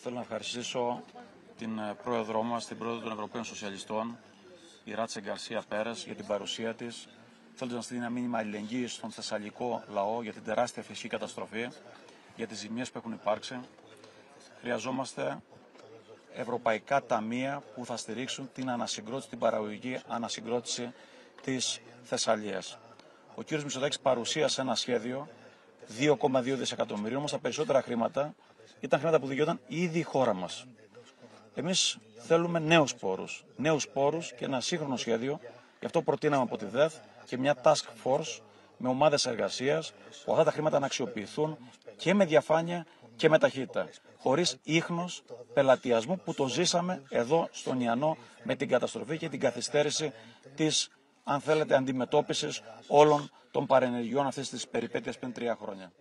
Θέλω να ευχαριστήσω την πρόεδρό μας, την πρόεδρο των Ευρωπαίων Σοσιαλιστών, η Ράτσε Γκαρσία Πέρες, για την παρουσία της. Θέλω να στείλω ένα μήνυμα αλληλεγγύης στον θεσσαλικό λαό για την τεράστια φυσική καταστροφή, για τις ζημίες που έχουν υπάρξει. Χρειαζόμαστε ευρωπαϊκά ταμεία που θα στηρίξουν την ανασυγκρότηση, την παραγωγική ανασυγκρότηση της Θεσσαλίας. Ο κ. Μητσοτάκης παρουσίασε ένα σχέδιο 2,2 δισεκατομμυρίων, όμως τα περισσότερα χρήματα ήταν χρήματα που δικαιόταν ήδη η χώρα μας. Εμείς θέλουμε νέους πόρους και ένα σύγχρονο σχέδιο. Γι' αυτό προτείναμε από τη ΔΕΘ και μια task force με ομάδες εργασίας, που αυτά τα χρήματα να αξιοποιηθούν και με διαφάνεια και με ταχύτητα. Χωρίς ίχνος πελατειασμού που το ζήσαμε εδώ στον Ιαννό με την καταστροφή και την καθυστέρηση της, αν θέλετε, αντιμετώπισης όλων των παρενεργειών αυτής της περιπέτειας πριν 3 χρόνια.